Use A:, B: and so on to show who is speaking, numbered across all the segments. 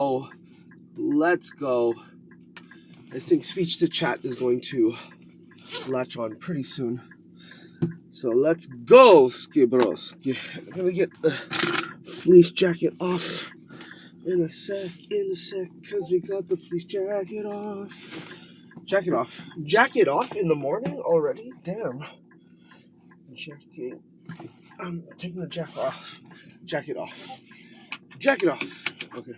A: Oh, let's go. I think speech to chat is going to latch on pretty soon. So let's go, Skibroski. I'm gonna get the fleece jacket off in a sec, because we got the fleece jacket off. Jacket off. Jacket off in the morning already? Damn. Jacket. I'm taking the jacket off. Jacket off. Jacket off. Okay.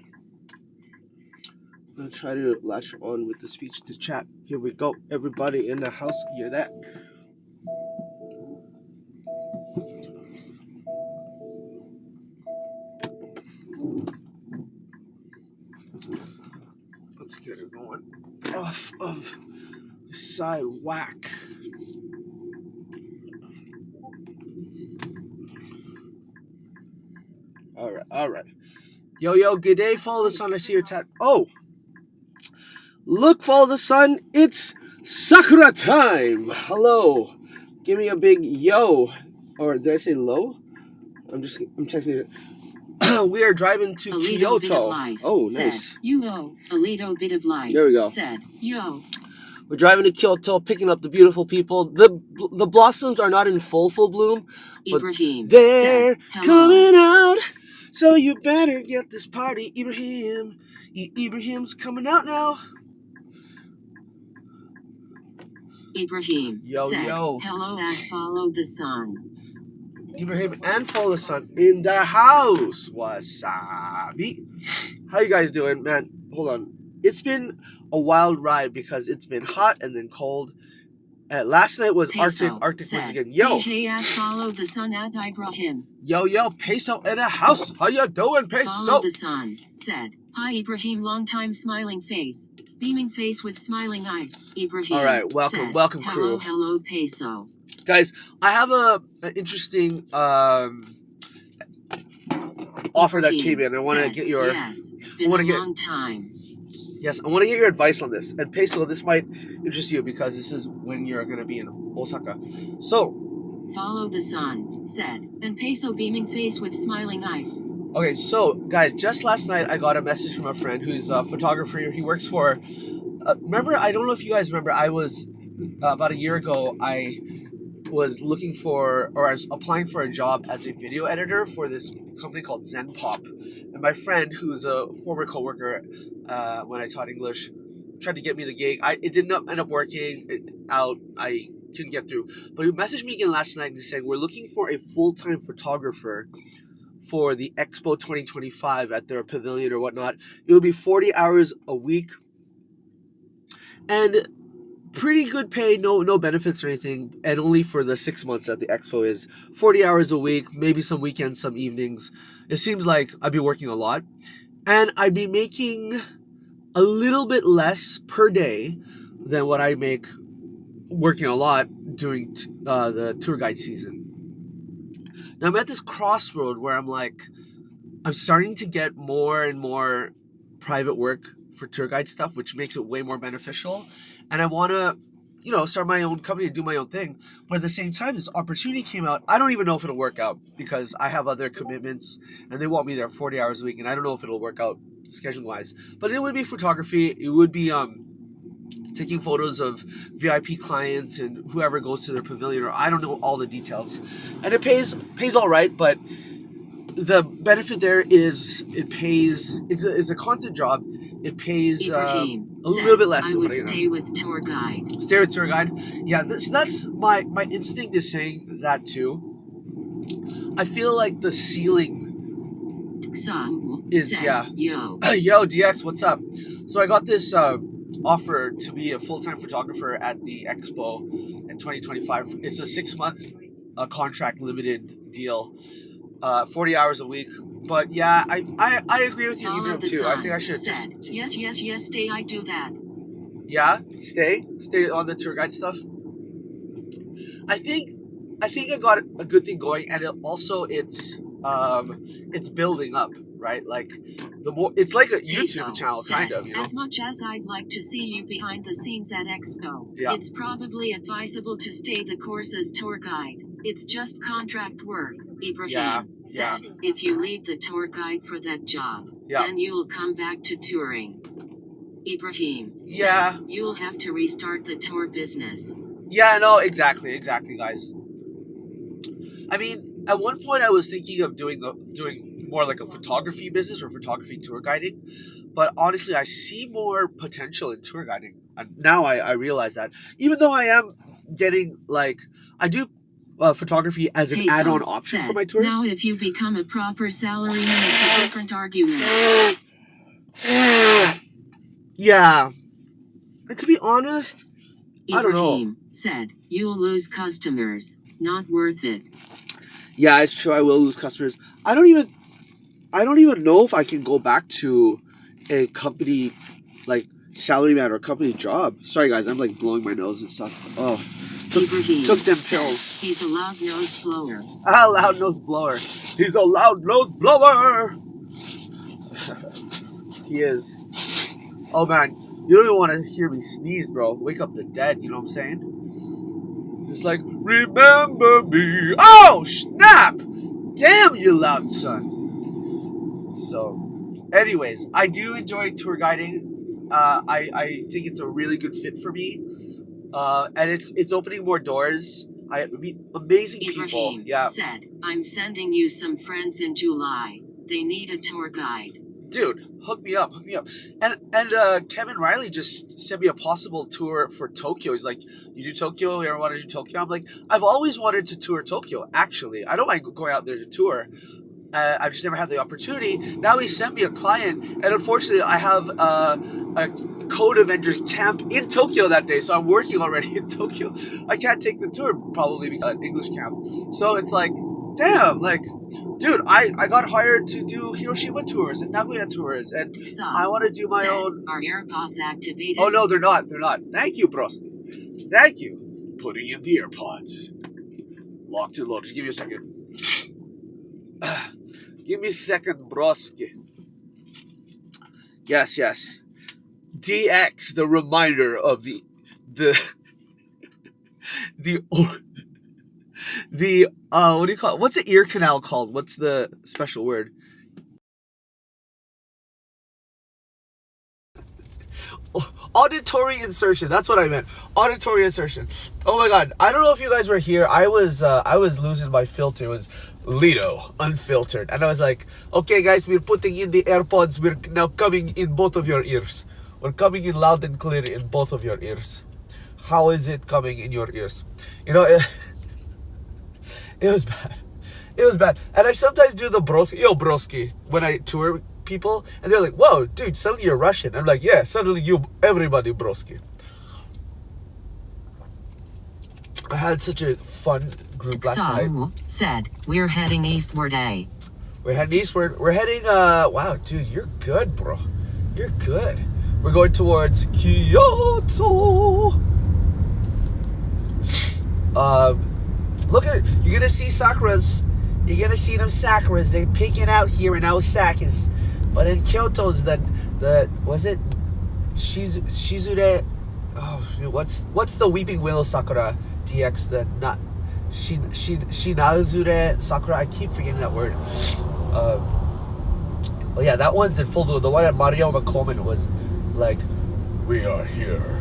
A: I'm gonna try to latch on with the speech to chat. Here we go. Everybody in the house, hear that? Let's get it going off of the side whack. Alright. Yo, good day, follow the sun. I see your tat. Oh! Look, follow the sun, it's Sakura time! Hello. Give me a big yo. Or did I say low? I'm texting it. We are driving to Kyoto. Oh, nice.
B: You know, a little bit of life.
A: There we go.
B: Said, yo.
A: We're driving to Kyoto, picking up the beautiful people. The blossoms are not in full bloom, but
B: Ibrahim
A: they're
B: said,
A: coming out. So you better get this party, Ibrahim. Ibrahim's coming out now.
B: Ibrahim said,
A: yo.
B: Hello and follow the sun.
A: Ibrahim and follow the sun in the house. Wasabi. How you guys doing, man? Hold on. It's been a wild ride because it's been hot and then cold. Last night was
B: Peso
A: Arctic
B: said,
A: winds again. Yo.
B: Hey, and follow the sun at Ibrahim.
A: Yo, Peso in the house. How you doing, Peso?
B: Follow the sun said, Hi, Ibrahim, long time smiling face. Beaming face with smiling eyes. Ibrahim.
A: All right, welcome,
B: said,
A: crew.
B: Hello, Peso.
A: Guys, I have an interesting offer that came in. I want to get your.
B: Yes, been a long time.
A: Yes, I want to get your advice on this. And Peso, this might interest you because this is when you're going to be in Osaka. So,
B: follow the sun, said, and Peso beaming face with smiling eyes.
A: Okay, so guys, just last night I got a message from a friend who's a photographer. He works for. Remember, I don't know if you guys remember. I was about a year ago. I was looking for, or I was applying for a job as a video editor for this company called Zen Pop. And my friend, who's a former coworker when I taught English, tried to get me the gig. It did not end up working out. I couldn't get through. But he messaged me again last night and he said, we're looking for a full-time photographer for the Expo 2025 at their pavilion or whatnot. It would be 40 hours a week. And pretty good pay, no benefits or anything, and only for the 6 months that the expo is. 40 hours a week, maybe some weekends, some evenings. It seems like I'd be working a lot, and I'd be making a little bit less per day than what I make working a lot during the tour guide season. Now I'm at this crossroad where I'm starting to get more and more private work for tour guide stuff, which makes it way more beneficial. And I want to, start my own company and do my own thing. But at the same time, this opportunity came out. I don't even know if it'll work out because I have other commitments and they want me there 40 hours a week. And I don't know if it'll work out scheduling wise, but it would be photography. It would be, taking photos of VIP clients and whoever goes to their pavilion, or I don't know all the details. And it pays all right, but the benefit there is it pays. It's a content job. It pays a little bit less.
B: I would stay with tour guide.
A: Stay with tour guide. Yeah, that's my instinct is saying that too. I feel like the ceiling is
B: yo
A: DX, what's up? So I got this offer to be a full-time photographer at the Expo in 2025. It's a 6-month contract limited deal. 40 hours a week. But yeah, I agree with you, Ibrahim, too. I think I should just...
B: Yes, stay, I do that.
A: Yeah? Stay on the tour guide stuff? I think I got a good thing going, and it's building up, right? Like, it's like a YouTube channel, kind of,
B: As much as I'd like to see you behind the scenes at Expo, it's probably advisable to stay the course as tour guide. It's just contract work, Ibrahim
A: Yeah,
B: said. If you leave the tour guide for that job, then you'll come back to touring. Ibrahim said, you'll have to restart the tour business.
A: Yeah, no, exactly, guys. I mean, at one point I was thinking of doing more like a photography business or photography tour guiding, but honestly, I see more potential in tour guiding. And now I realize that, even though I am getting like I do photography as an add-on option for my tours.
B: Now, if you become a proper salaryman, it's a different argument.
A: Yeah, and to be honest, I don't know.
B: Ibrahim said, you'll lose customers. Not worth it.
A: Yeah, it's true. I will lose customers. I don't even know if I can go back to a company like salaryman or company job. Sorry guys, I'm like blowing my nose and stuff. Oh, took them pills.
B: He's a loud nose blower.
A: Ah, loud nose blower. He's a loud nose blower. He is. Oh man, you don't even want to hear me sneeze, bro. Wake up the dead. You know what I'm saying? Just like, remember me. Oh snap! Damn, you loud son. So, anyways, I do enjoy tour guiding. I think it's a really good fit for me, and it's opening more doors. I meet amazing people. Yeah.
B: Said, I'm sending you some friends in July. They need a tour guide.
A: Dude, hook me up. And Kevin Riley just sent me a possible tour for Tokyo. He's like, you do Tokyo? You ever want to do Tokyo? I'm like, I've always wanted to tour Tokyo, actually. I don't mind going out there to tour. I've just never had the opportunity. Now he sent me a client, and unfortunately I have a Code Avengers camp in Tokyo that day, so I'm working already in Tokyo. I can't take the tour probably because of English camp. So it's like, damn, like, dude, I got hired to do Hiroshima tours and Nagoya tours, and I want to do my own.
B: Are AirPods activated?
A: Oh no, they're not. Thank you, broski. Thank you. Putting in the AirPods. Locked and loaded. Give me a second. Give me a second, broski. Yes. DX, the reminder of the what do you call it? What's the ear canal called? What's the special word? Auditory insertion. That's what I meant. Auditory insertion. Oh my god. I don't know if you guys were here. I was losing my filter. It was Lito, unfiltered. And I was like, okay guys, we're putting in the AirPods. We're now coming in both of your ears. We're coming in loud and clear in both of your ears. How is it coming in your ears? You know, it was bad. It was bad. And I sometimes do the broski, when I tour people, and they're like, whoa, dude, suddenly you're Russian. I'm like, yeah, suddenly everybody broski. I had such a fun group last night.
B: Said, we're heading eastward, eh?
A: We're heading eastward. We're heading, wow, dude, you're good, bro. You're good. We're going towards Kyoto. Look at it. You're gonna see sakuras. You're gonna see them sakuras. They're peeking out here in Osaka. But in Kyoto's the was it Shizure? Oh, what's the weeping willow sakura? DX the not Shinazure sakura. I keep forgetting that word. But yeah, that one's in full bloom. The one at Mario McColeman was like, we are here.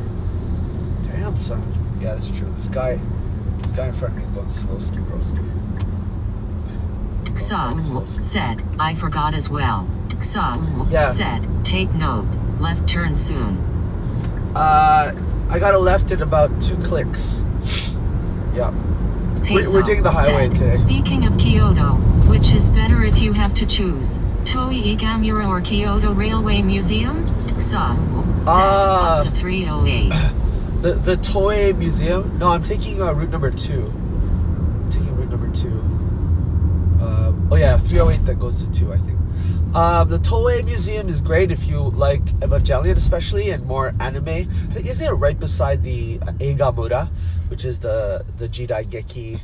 A: Damn son. Yeah, that's true. This guy in front of me is going slow ski broski.
B: Xaw said, I forgot as well. Xaw said, take note, left turn soon.
A: I got a left in about 2 clicks. Yeah. We're taking the highway today.
B: Speaking of Kyoto, which is better if you have to choose? Toei Igamura or Kyoto Railway Museum? Xaw said, up to 308.
A: The Toei Museum? No, I'm taking route number 2. Oh yeah, 308 that goes to 2, I think. The Toei Museum is great if you like Evangelion especially and more anime. I think, isn't it right beside the Eigamura, which is the Jidai Geki,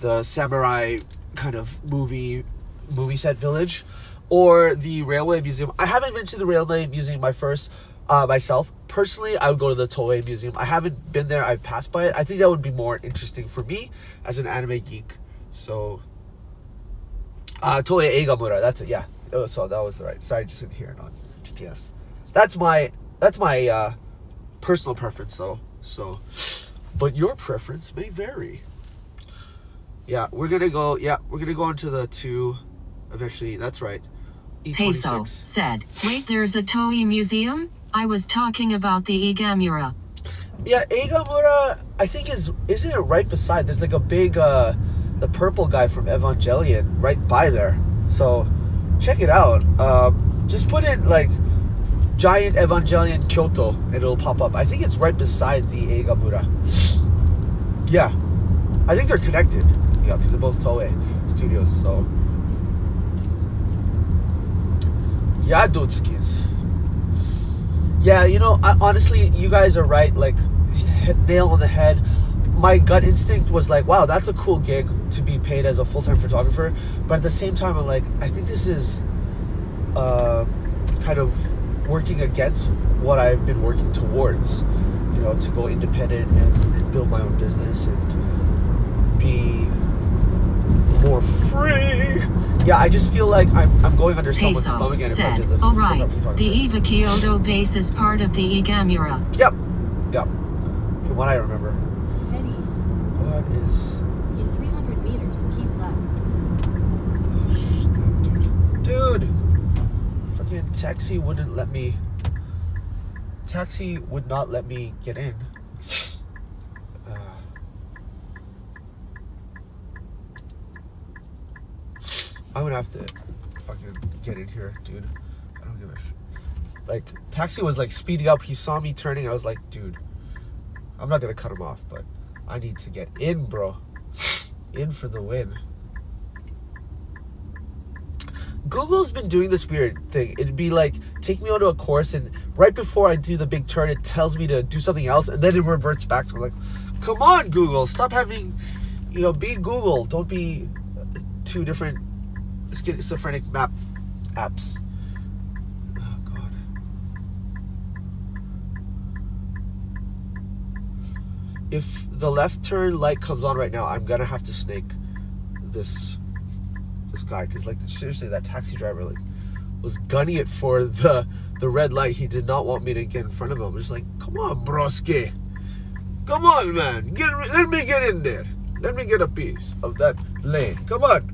A: the samurai kind of movie set village, or the Railway Museum. I haven't been to the Railway Museum. My first myself. Personally, I would go to the Toei Museum. I haven't been there. I've passed by it. I think that would be more interesting for me as an anime geek. So, Toei Eigamura. That's it. Yeah. Oh, so that was right. Sorry, I just didn't hear it on GTS. That's my personal preference, though. So, but your preference may vary. Yeah, we're gonna go. Yeah, we're gonna go on to the 2. Eventually, that's right. E26.
B: Peso said, "Wait, there's a Toei museum? I was talking about the Eigamura."
A: Yeah, Eigamura, I think isn't it right beside? There's like a big, the purple guy from Evangelion right by there. So, check it out. Just put in like giant Evangelion Kyoto and it'll pop up. I think it's right beside the Eigamura. Yeah, I think they're connected. Yeah, because they're both Toei studios. So, yeah, Dudskis. Yeah, you know, honestly, you guys are right. Like, nail on the head. My gut instinct was like, wow, that's a cool gig to be paid as a full-time photographer. But at the same time, I'm like, I think this is kind of working against what I've been working towards. You know, to go independent and build my own business and be more free. Yeah, I just feel like I'm going under someone's stomach. And
B: said, if I did the alright, the EVA Kyoto base is part of the Eigamura.
A: Yep. From what I remember.
C: Head east.
A: What is...
C: In 300 meters, keep left.
A: Oh, dude! Freaking taxi wouldn't let me... Taxi would not let me get in. I'm gonna have to fucking get in here, dude. I don't give a shit. Like, taxi was like speeding up. He saw me turning. I was like, dude, I'm not gonna cut him off, but I need to get in, bro. In for the win. Google's been doing this weird thing. It'd be like, take me onto a course, and right before I do the big turn, it tells me to do something else, and then it reverts back to like, come on, Google, stop having, you know, be Google. Don't be two different schizophrenic map apps. Oh god. If the left turn light comes on right now, I'm gonna have to snake this guy, because like seriously, that taxi driver like was gunning it for the red light. He did not want me to get in front of him. I was like, come on, broski, come on, man, let me get in there, let me get a piece of that lane, come on.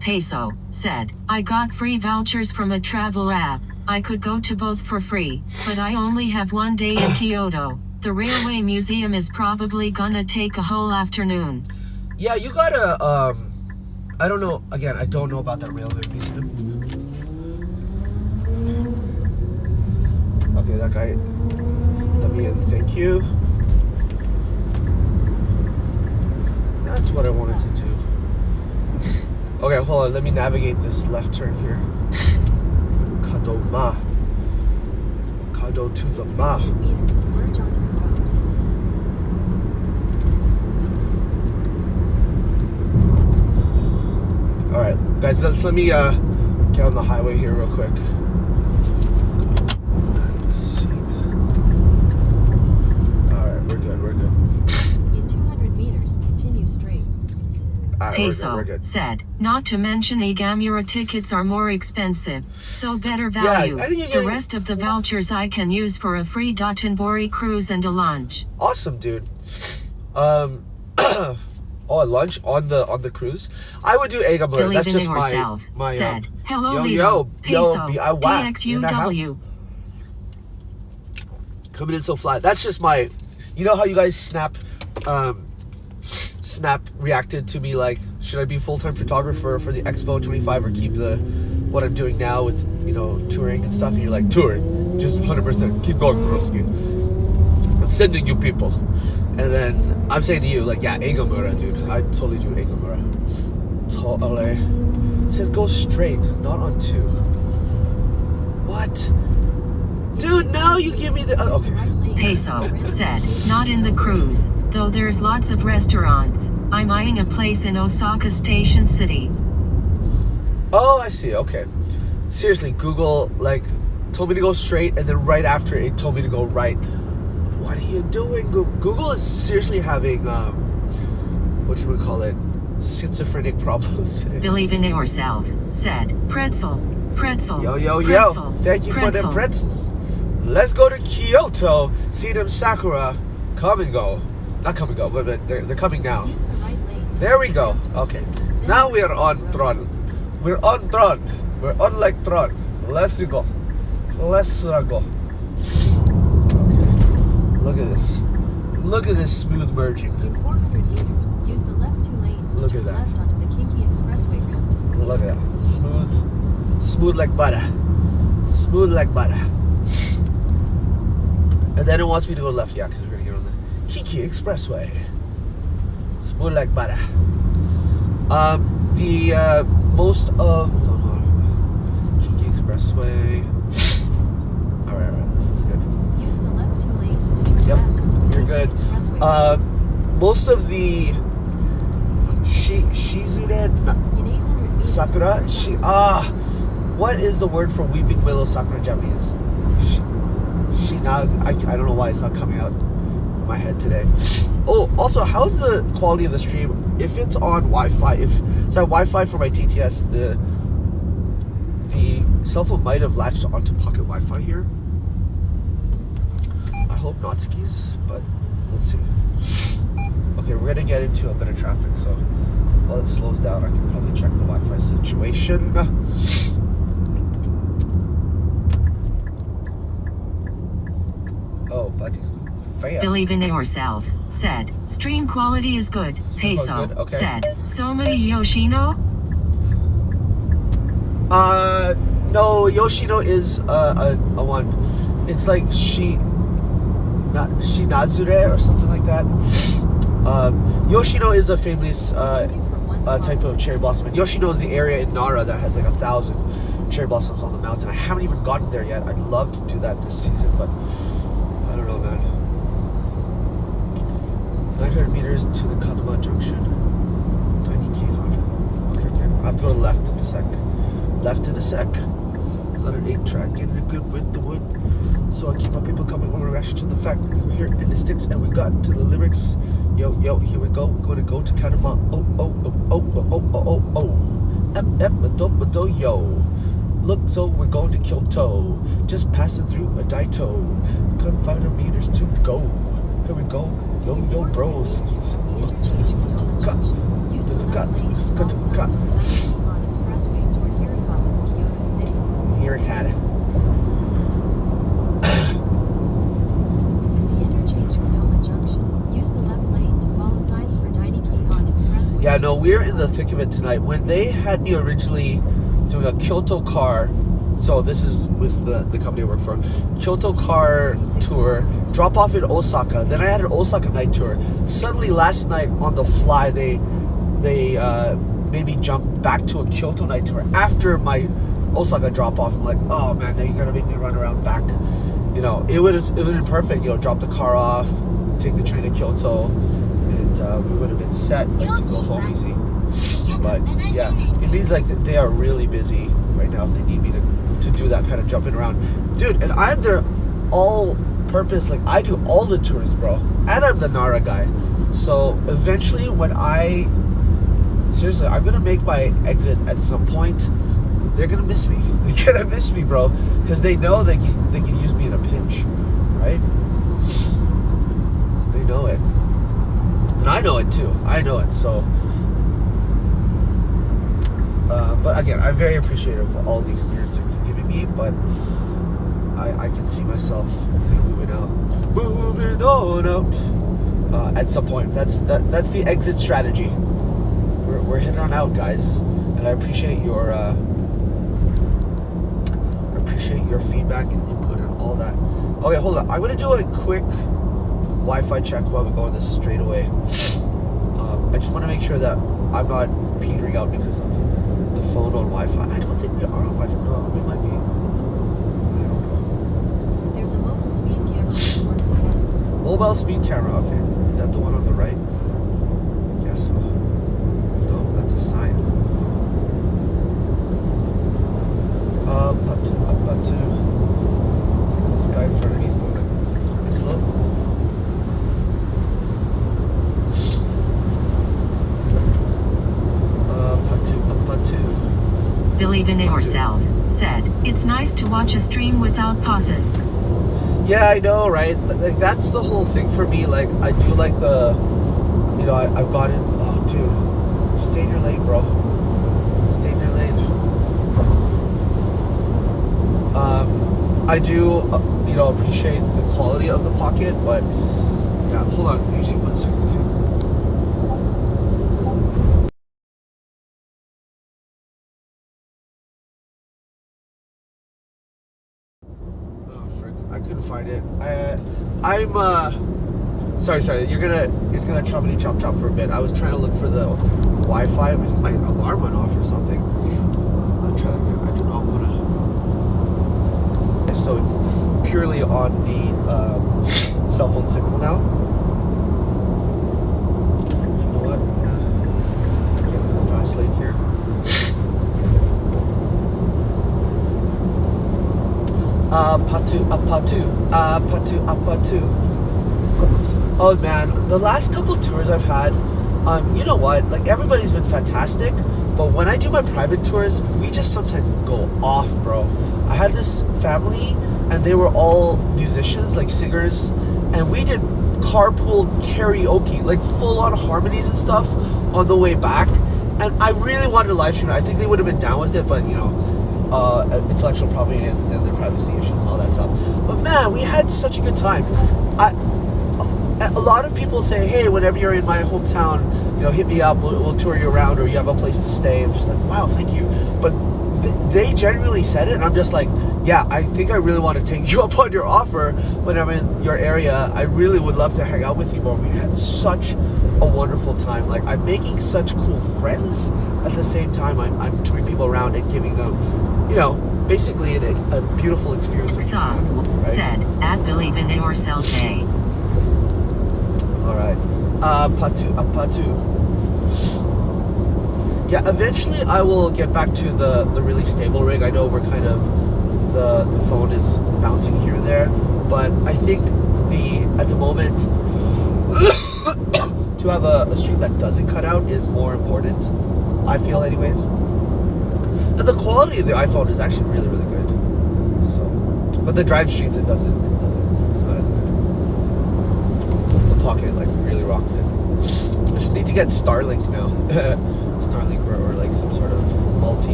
B: Peso said, I got free vouchers from a travel app. I could go to both for free, but I only have 1 day in Kyoto. The railway museum is probably gonna take a whole afternoon.
A: Yeah, you gotta, I don't know, again, I don't know about that railway museum. Okay, that guy, let me in, thank you. That's what I wanted to do. Okay, hold on, let me navigate this left turn here. Kadoma. Kado to the ma. Alright, guys, let me get on the highway here real quick. Let's see. Alright, we're good.
C: In 200 meters, continue straight.
A: Right,
B: Peso
A: we're good.
B: said, not to mention Eigamura tickets are more expensive, so better value.
A: Yeah, I think
B: the rest of the vouchers I can use for a free Dotonbori cruise and a lunch.
A: Awesome, dude. Oh, a lunch on the cruise. I would do Eigamura. That's just my
B: said, hello,
A: yo,
B: Lito. Peso,
A: DXUW. Coming in so flat. That's just my, you know how you guys Snap reacted to me like, should I be full-time photographer for the Expo 25 or keep what I'm doing now with, you know, touring and stuff? And you're like, touring, just 100%, keep going, broski. I'm sending you people. And then I'm saying to you, like, yeah, Eigamura, dude. I totally do Eigamura. Totally. It says go straight, not on 2. What? Dude, now you give me the... okay.
B: Peso said, not in the cruise. though there's lots of restaurants. I'm eyeing a place in Osaka Station City.
A: Oh, I see. Okay. Seriously, Google told me to go straight, and then right after it told me to go right. What are you doing? Google is seriously having what should we call it? Schizophrenic problems today.
B: Believe in yourself, said Pretzel.
A: Yo.
B: Pretzel,
A: Thank you for them pretzels. Let's go to Kyoto. See them sakura come and go. Not come and go, but they're coming now.
C: Use the right lane.
A: There we go. Okay. Now we are on Tron. We're on Tron. We're on like Tron. Let's go. Let's go. Okay. Look at this. Look at this smooth merging.
C: In 400 meters, use the left 2 lanes
A: Look
C: to
A: at
C: turn
A: that.
C: left onto the Kinki Expressway route to Ski.
A: Look at that. Smooth like butter. Smooth like butter. And then it wants me to go left, yeah, because we're gonna get on the Kinki Expressway. Smooth like butter. Most of Kinki Expressway. All right, this looks good.
C: Use the left 2 lanes to turn
A: Yep,
C: left onto the
A: you're
C: Kinki
A: good.
C: Expressway.
A: Most of the Shizure
C: In 800 meters,
A: Sakura.
C: turn left.
A: What is the word for weeping willow sakura in Japanese? I don't know why it's not coming out in my head today. Oh, also, how's the quality of the stream? If it's on Wi-Fi, so I have Wi-Fi for my TTS, the cell phone might have latched onto pocket Wi-Fi here. I hope not, skis, but let's see. Okay, we're gonna get into a bit of traffic, so while it slows down, I can probably check the Wi-Fi situation. Oh, buddy's fast.
B: Believe in yourself, said. Stream quality is good. Peso,
A: good, okay.
B: said. Soma Yoshino?
A: No, Yoshino is a one. It's like Shinazure or something like that. Yoshino is a famous type of cherry blossom. And Yoshino is the area in Nara that has like 1,000 cherry blossoms on the mountain. I haven't even gotten there yet. I'd love to do that this season, but I don't know, man. 900 meters to the Kanama Junction. Tiny Keihan. Okay, I have to go to the left in a sec. Left in a sec. Another 8-track, getting it good with the wood. So I keep my people coming when we reaction to the fact that we're here in the sticks and we got to the lyrics. Yo, here we go. We're gonna go to Kanama. Oh. Yo. Look, so we're going to Kyoto. Just passing through a Daito. Got 500 meters to go. Here we go. Yo, bros.
C: Use the left lane to follow signs for dining on Expressway toward Hirakawa, Kyoto City.
A: Here it had it.
C: At the interchange Kadoma Junction, use the left lane to follow signs for dining on Expressway.
A: Yeah, no, we're in the thick of it tonight. When they had me originally doing a Kyoto car, so this is with the company I work for, Kyoto car tour, drop off in Osaka, then I had an Osaka night tour. Suddenly last night on the fly, they made me jump back to a Kyoto night tour after my Osaka drop off. I'm like, oh man, now you're gonna make me run around back. You know, it would have been perfect, you know, drop the car off, take the train to Kyoto, and we would have been set like to go home easy. But yeah, it means like that they are really busy right now if they need me to do that kind of jumping around. Dude, and I'm their all purpose, like I do all the tours, bro. And I'm the Nara guy. So eventually when seriously, I'm gonna make my exit at some point. They're gonna miss me. They're gonna miss me, bro. Because they know they can use me in a pinch. Right? They know it. And I know it too. I know it. So but again, I'm very appreciative of all the experience they're giving me, but I can see myself moving on out at some point. That's the exit strategy. We're heading on out, guys, and I appreciate your feedback and input and all that. Okay, hold on. I'm gonna do a quick Wi-Fi check while we go on this straightaway. I just want to make sure that I'm not petering out because of the phone on Wi-Fi. I don't think we are on Wi-Fi. No, we might be. I don't know.
C: There's a mobile speed camera recording ahead.
A: Mobile speed camera, okay. Is that the one on the right? I guess so. No, that's a sign. Patu. This guy in front of me is going kind of slow. Patu.
B: Believe in yourself said, it's nice to watch a stream without pauses.
A: Yeah, I know, right? Like that's the whole thing for me. Like I do like the, you know, I've gotten. Oh, dude, stay in your lane, bro. Stay in your lane. I do, you know, appreciate the quality of the pocket, but yeah. Hold on, can you see 1 second? Oh, frick! I couldn't find it. I'm sorry. It's gonna choppity chop for a bit. I was trying to look for the Wi-Fi. I think my alarm went off or something. I'm trying to. I do not want to. So it's purely on the cell phone signal now. You know what? I'm gonna get in the fast lane here. Patu. Oh man, the last couple tours I've had, you know what? Like everybody's been fantastic, but when I do my private tours, we just sometimes go off, bro. I had this family, and they were all musicians, like singers, and we did carpool karaoke, like full-on harmonies and stuff on the way back. And I really wanted to live stream it. I think they would have been down with it, but you know, intellectual property and their privacy issues and all that stuff. But man, we had such a good time. A lot of people say, hey, whenever you're in my hometown, you know, hit me up, we'll tour you around, or you have a place to stay. I'm just like, wow, thank you. But they genuinely said it, and I'm just like, yeah, I think I really want to take you up on your offer when I'm in your area. I really would love to hang out with you more. We had such a wonderful time. Like, I'm making such cool friends. At the same time, I'm touring people around and giving them, you know, basically a beautiful experience.
B: Right? Said, at Believe in Yourself Day.
A: All right. Patu. Yeah, eventually I will get back to the really stable rig. I know we're kind of, the phone is bouncing here and there, but I think at the moment, to have a stream that doesn't cut out is more important, I feel anyways. And the quality of the iPhone is actually really, really good. So, but the drive streams, it's not as good. The Pocket like really rocks it. I just need to get Starlink now. Starlink or like some sort of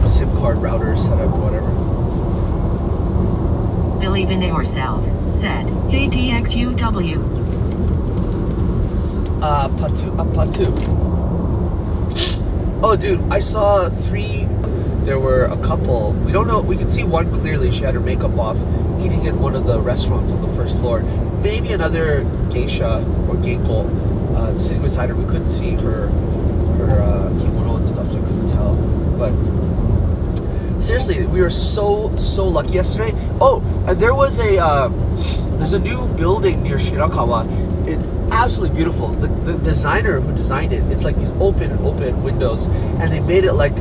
A: SIM card router setup, whatever.
B: Believe in yourself said, hey DXUW.
A: Patu. Oh, dude, I saw 3. There were a couple. We don't know. We can see one clearly. She had her makeup off, eating in one of the restaurants on the first floor. Maybe another geisha or geiko sitting beside her. We couldn't see her kimono and stuff, so we couldn't tell. But seriously, we were so lucky yesterday. Oh, and there's a new building near Shirakawa. It's absolutely beautiful. The designer who designed it, it's like these open windows, and they made it like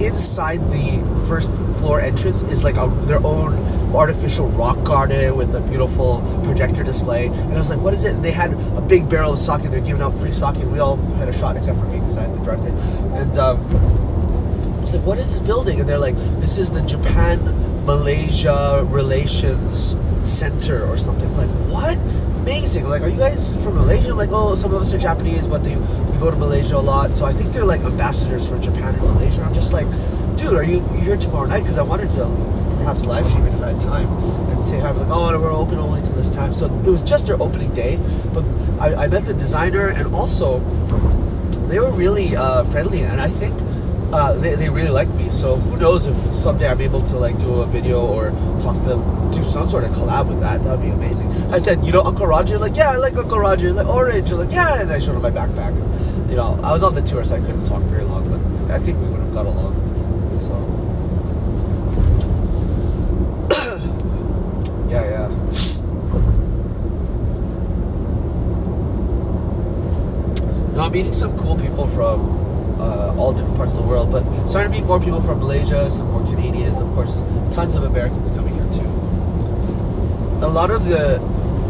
A: inside the first floor entrance is like their own artificial rock garden with a beautiful projector display. And I was like, what is it? And they had a big barrel of sake. They're giving out free sake. We all had a shot except for me because I had to drive it. And I was like, what is this building? And they're like, this is the Japan-Malaysia Relations Center or something. I'm like, what? Amazing. Like, are you guys from Malaysia? I'm like, oh, some of us are Japanese, but we go to Malaysia a lot. So I think they're like ambassadors for Japan and Malaysia. I'm just like, dude, are you here tomorrow night? Because I wanted to perhaps live stream it if I had time and say hi. Like, oh, we're open only to this time. So it was just their opening day. But I met the designer, and also they were really friendly, and I think they really like me. So who knows if someday I'm able to like do a video or talk to them, do some sort of collab with that. That'd be amazing. I said, you know, Uncle Roger? Like, yeah, I like Uncle Roger. Like, Orange? Like, yeah. And I showed him my backpack. You know, I was on the tour, so I couldn't talk very long, but I think we would have got along. So yeah. No, I'm meeting some cool people from all different parts of the world, but starting to meet more people from Malaysia, some more Canadians, of course, tons of Americans coming here too. A lot of the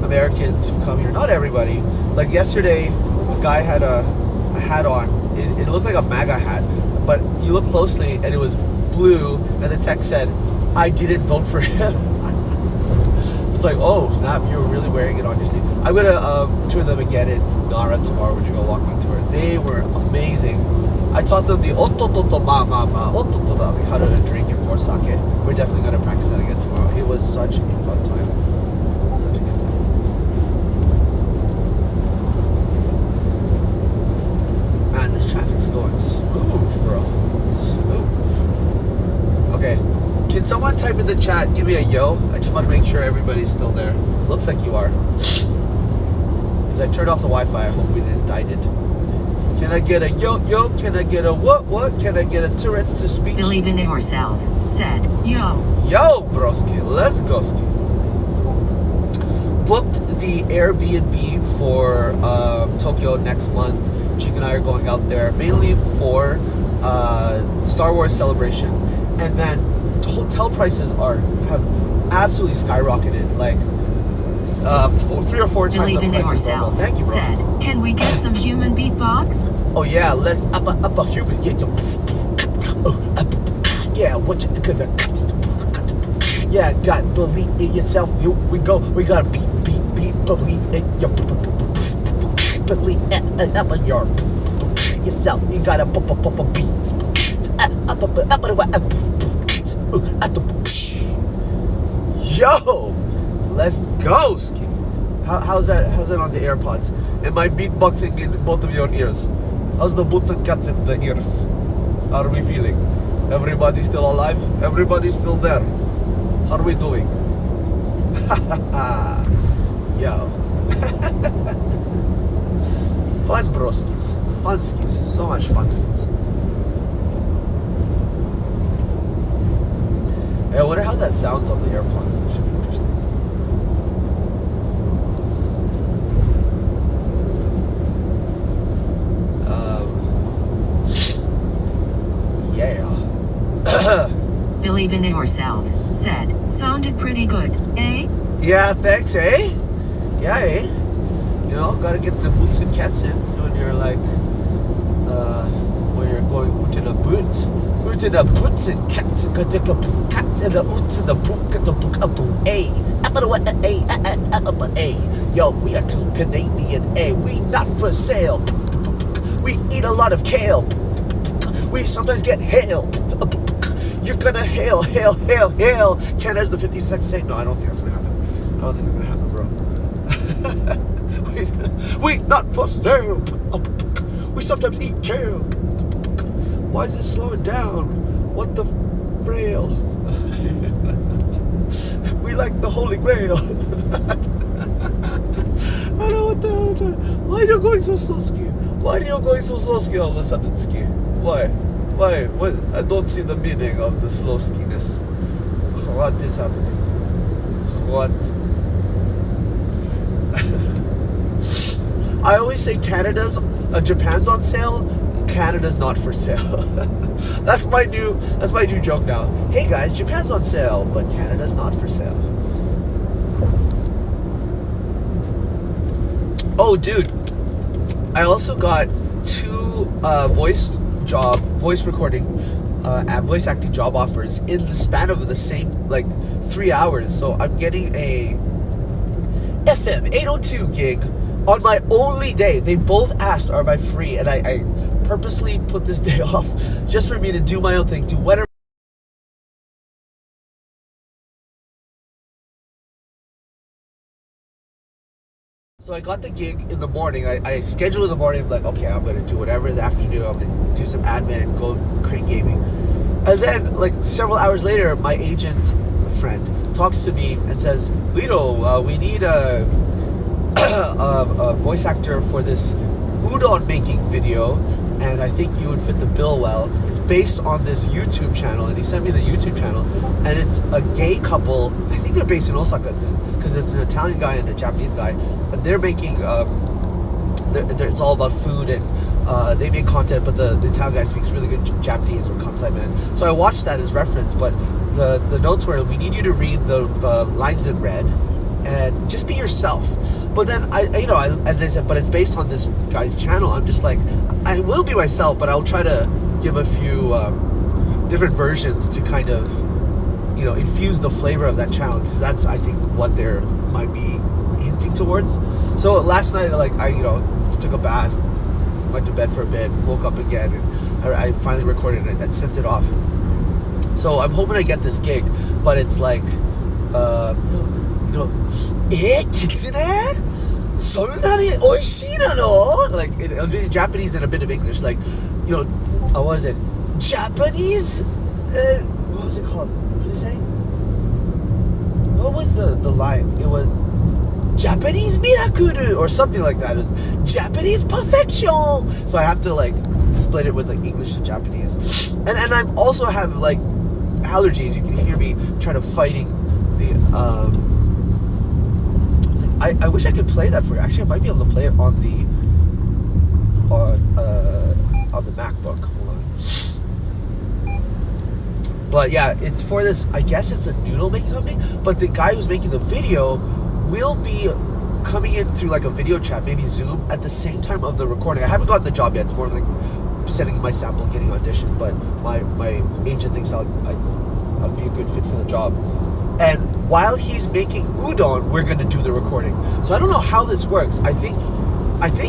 A: Americans who come here, not everybody, like yesterday, a guy had a hat on. It looked like a MAGA hat, but you look closely and it was blue, and the text said, "I didn't vote for him." It's like, oh snap, you're really wearing it on your sleeve. I'm gonna tour them again in Nara tomorrow. We're gonna go walking tour. They were amazing. I taught them the otototo ma ma ma otototo, like how to drink and pour sake. We're definitely gonna practice that again tomorrow. It was such a fun time. Such a good time. Man, this traffic's going smooth, bro. Smooth. Okay. Can someone type in the chat, give me a yo? I just want to make sure everybody's still there. Looks like you are. Because I turned off the Wi-Fi. I hope we didn't. I did. Can I get a yo? Can I get a what? Can I get a Tourette's to speech?
B: Believe in yourself, said, yo.
A: Yo, broski. Let's go ski. Booked the Airbnb for Tokyo next month. Chick and I are going out there mainly for Star Wars celebration. And man, hotel prices have absolutely skyrocketed, like 3 or 4 times
B: Believe
A: the
B: in
A: price of
B: yourself,
A: normal. Thank you, bro.
B: said, can we get some human beatbox?
A: Oh yeah, let's up a human. Yeah, yeah. What you gonna? Yeah, God, believe in yourself. Here we go. We gotta beat. Believe in your. Believe in your yourself. You gotta beat. Yo, let's go, Ski. How's that on the AirPods? Am I beatboxing in both of your ears? How's the boots and cats in the ears? How are we feeling? Everybody still alive? Everybody still there? How are we doing? Yo. Fun broskis. Fun skis. So much fun skis. I wonder how that sounds on the AirPods. That should be interesting. Yeah.
B: Believe in yourself, said, sounded pretty good, eh?
A: Yeah, thanks, eh? Yeah, eh? You know, gotta get the boots and cats in when you're like, when you're going out in the boots. Out in the boots and cats, got the cat and the oots and the book and the book up, eh? Yo, we are Canadian, eh? We not for sale. We eat a lot of kale. We sometimes get hail. You're gonna hail. Canada's the 52nd state. No, I don't think that's gonna happen. I don't think it's gonna happen, bro. we not for sale. We sometimes eat kale. Why is this slowing down? What the frail? We like the Holy Grail. I don't know what the hell. Why are you going so slow, Ski? Why are you going so slow, Ski, all of a sudden, Ski? Why? What? I don't see the meaning of the slow skiness. What is happening? What? I always say Japan's on sale. Canada's not for sale. That's my new joke now. Hey guys, Japan's on sale, but Canada's not for sale. Oh, dude, I also got 2 voice recording, voice acting job offers in the span of the same 3 hours. So I'm getting a FM 802 gig on my only day. They both asked, "Are I free?" And I purposely put this day off just for me to do my own thing, do whatever. So I got the gig in the morning. I scheduled in the morning. I'm like, okay, I'm going to do whatever in the afternoon. I'm going to do some admin and go crane gaming. And then, several hours later, my agent friend talks to me and says, Lito, we need a voice actor for this udon making video, and I think you would fit the bill well. It's based on this YouTube channel, and he sent me the YouTube channel, and it's a gay couple. I think they're based in Osaka because it's an Italian guy and a Japanese guy, and they're making it's all about food, and they make content, but the Italian guy speaks really good Japanese, or Kansai man. So I watched that as reference, but the notes were, we need you to read the lines in red and just be yourself. But then and they said, but it's based on this guy's channel. I'm just like, I will be myself, but I'll try to give a few different versions to kind of, infuse the flavor of that channel, because that's, I think, what there might be hinting towards. So last night, I took a bath, went to bed for a bit, woke up again, and I finally recorded it and sent it off. So I'm hoping I get this gig, but it's like, kitsune? Sonnani oishii nano? Like, it'll be Japanese and a bit of English. Like, what was it? Japanese? What was it called? What did it say? What was the line? It was Japanese miracle or something like that. It was Japanese perfection. So I have to split it with English and Japanese. And I also have allergies. You can hear me trying to fighting the I wish I could play that for you. Actually, I might be able to play it on the MacBook. Hold on. But yeah, it's for this, I guess it's a noodle making company, but the guy who's making the video will be coming in through a video chat, maybe Zoom, at the same time of the recording. I haven't gotten the job yet. It's more sending my sample, getting auditioned, but my agent thinks I'll be a good fit for the job. And while he's making udon, we're going to do the recording. So I don't know how this works. I think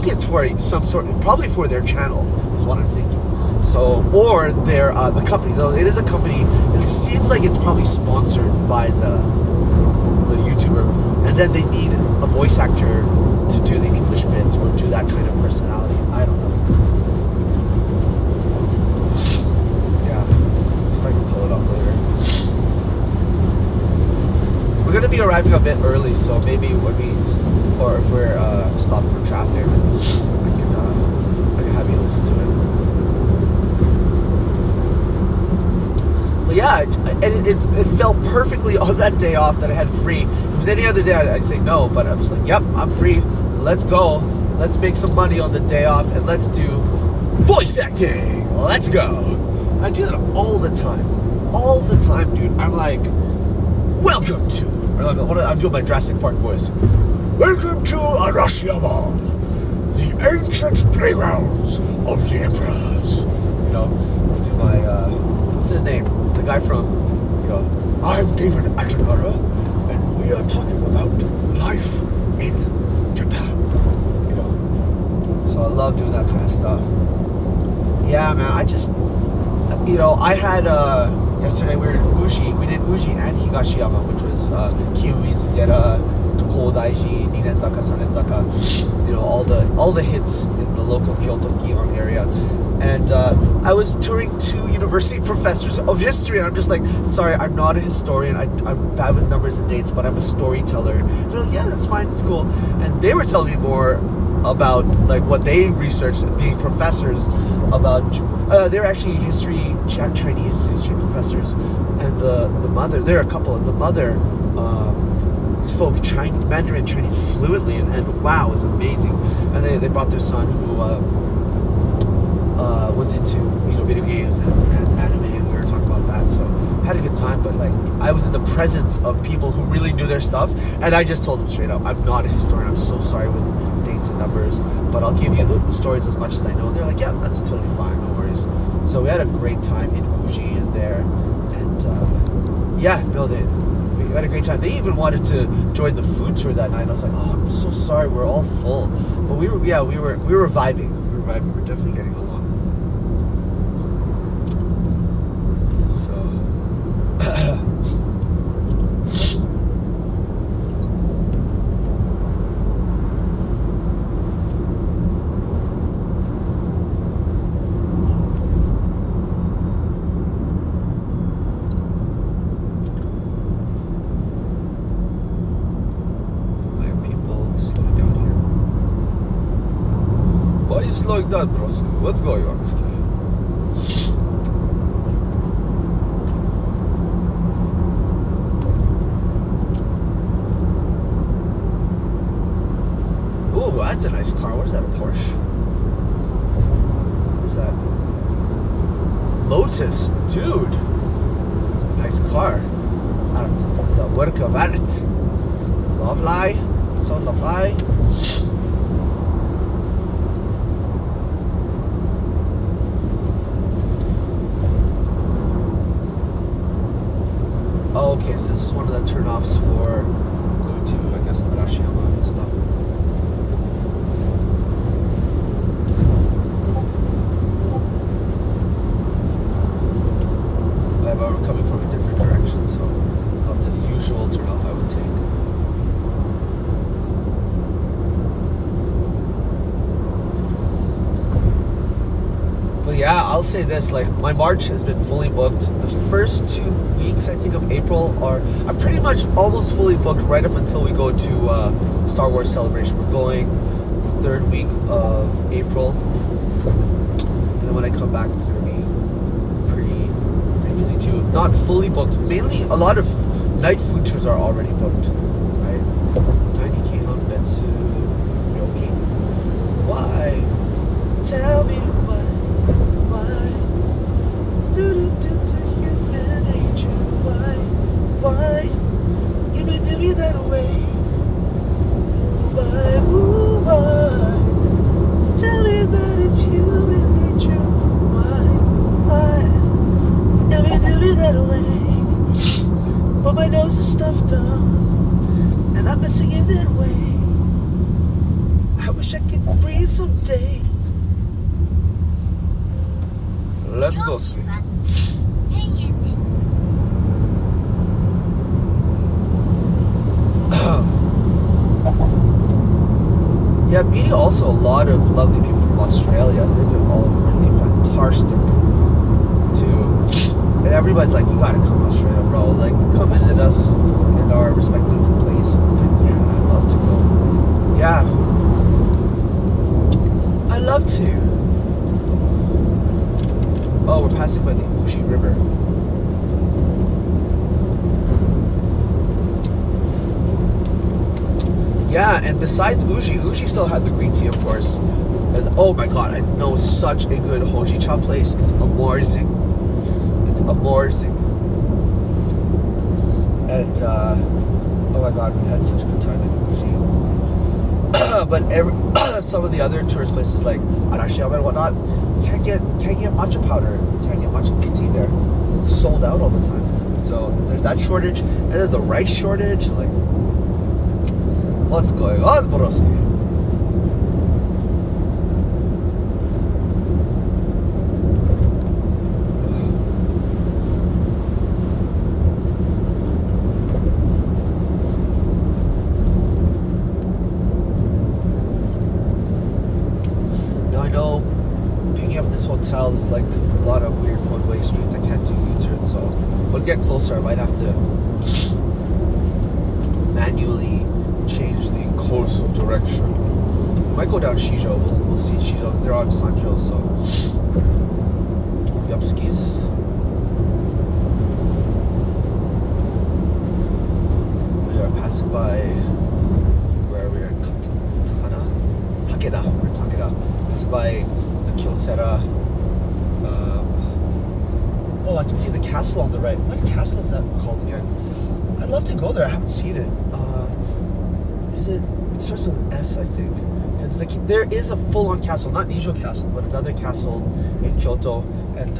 A: it's for some sort, probably for their channel, is what I'm thinking. So, or their the company. No, it is a company. It seems like it's probably sponsored by the YouTuber, and then they need a voice actor to do the English bits or do that kind of personality. I don't know. Yeah, let's see if I can pull it up later. We're gonna be arriving a bit early, so maybe when if we're stopped for traffic, I can have you listen to it. But yeah, and it felt perfectly on that day off that I had free. If it was any other day, I'd say no, but I'm just like, yep, I'm free. Let's go. Let's make some money on the day off, and let's do voice acting. Let's go. I do that all the time, dude. I'm like, welcome to. I'm doing my Jurassic Park voice. Welcome to Arashiyama, the ancient playgrounds of the emperors. I'll do my what's his name? The guy from, I'm David Attenborough, and we are talking about life in Japan. So I love doing that kind of stuff. Yeah, man. I just, I had yesterday we were in Uji. We did Uji and Higashiyama, which was Kiyomizu-dera, Kodaiji, Ninenzaka, Sanenzaka. All the hits in the local Kyoto Gion area. And I was touring two university professors of history, and I'm just like, sorry, I'm not a historian. I'm bad with numbers and dates, but I'm a storyteller. And they're like, yeah, that's fine, it's cool. And they were telling me more about what they researched, being professors about. They're actually Chinese history professors, and the mother. There are a couple. The mother spoke Mandarin Chinese fluently, and wow, it was amazing. And they brought their son who was into video games and anime, and we were talking about that. So had a good time, but I was in the presence of people who really knew their stuff, and I just told them straight up, I'm not a historian. I'm so sorry with dates and numbers, but I'll give you the stories as much as I know. They're like, yeah, that's totally fine, no worries. So we had a great time in Uji and there, and we had a great time. They even wanted to join the food tour that night. I was like, oh, I'm so sorry, we're all full, but we were vibing. We were definitely getting along. So. Slowing down, broski. What's going on, ski? Ooh, That's a nice car. What is that, a Porsche? What is that? Lotus, dude. It's a nice car. It's a work of art. Lovely. So lovely. Oh, okay, so this is one of the turnoffs for going to, I guess, Arashiyama and stuff. We're coming from a different direction, so it's not the usual turnoff I would take. But yeah, I'll say this, like, my March has been fully booked. The first 2 weeks, I think, of April I'm pretty much almost fully booked right up until we go to Star Wars Celebration. We're going 3rd week of April. And then when I come back, it's going to be pretty busy too. Not fully booked. Mainly, a lot of night food tours are already booked, right? 90K on Betsu, Yoki. Why? Tell me why? Human nature. Why? You may do me that way. Why? Tell me that it's human nature. Why? You may do me that way. But my nose is stuffed up, and I'm missing it that way. I wish I could breathe someday. Let's go ski. Yeah, meeting also a lot of lovely people from Australia. They've been all really fantastic too. And everybody's like, you gotta come to Australia, bro. Like, come visit us in our respective place. And yeah, I'd love to go. Yeah. I'd love to. Oh, we're passing by the Uji River. Yeah, and besides Uji still had the green tea, of course. And oh my god, I know such a good hojicha place. It's amazing. It's amazing. And oh my god, we had such a good time in Uji. But some of the other tourist places like Arashiyama and whatnot can't get matcha powder, can't get matcha green tea there. It's sold out all the time. So there's that shortage, and then the rice shortage. Like, what's going on, broski? Hotel is like a lot of weird one-way streets. I can't do U-turns, so when I get closer I might have to manually change the course of direction. We might go down Shijo. We'll see Shijo. They're on Sanjo, so we'll be up skis. We are passing by where we are in Takeda. We're in Takeda. Passing by Kyocera. Oh, I can see the castle on the right. What castle is that called again? I'd love to go there. I haven't seen it. It starts with an S, I think. It's like, there is a full-on castle, not Nijo Castle, but another castle in Kyoto, and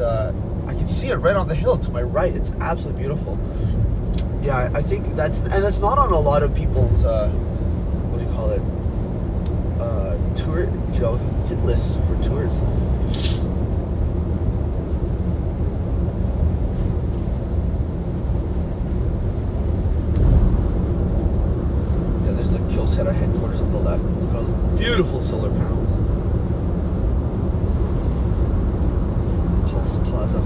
A: I can see it right on the hill to my right. It's absolutely beautiful. Yeah, I think that's not on a lot of people's what do you call it? Tour, hit lists for tours. Yeah, there's the Kyocera headquarters on the left. Look at all those beautiful solar panels. Pulse Plaza.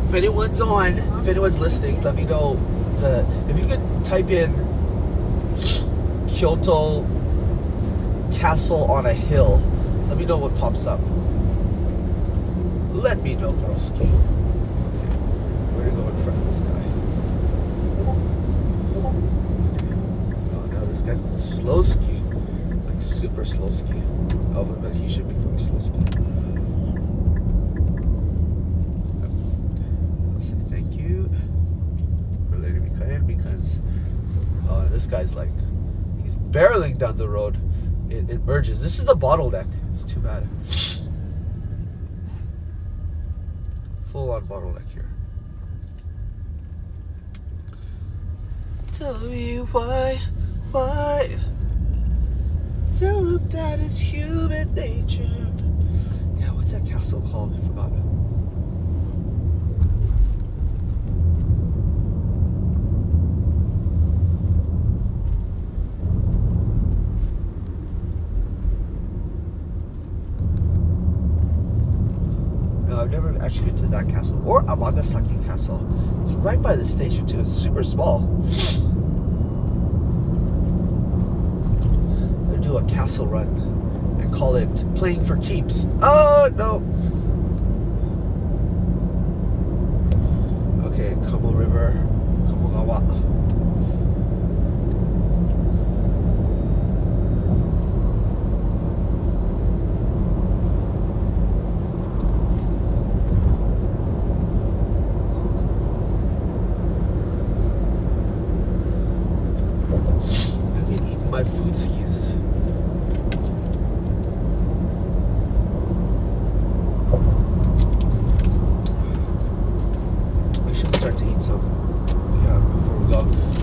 A: If anyone's listening, let me know. If you could type in Kyoto Castle on a hill, let me know what pops up. Let me know, broski. Okay, where to go in front of this guy? this guy's going slow ski. Like super slow ski. Oh, but he should be going slow ski. I'll say thank you for letting me cut in because this guy's like, he's barreling down the road. It merges. This is the bottleneck. It's too bad. Full on bottleneck here. Tell me why? Tell him that it's human nature. Yeah, what's that castle called? I forgot it. No, I've never actually been to that castle. Or Amagasaki Castle. It's right by the station too. It's super small. Do a castle run and call it playing for keeps. Oh no. Okay, Kamo River, Kamogawa. I've been eating my food skis.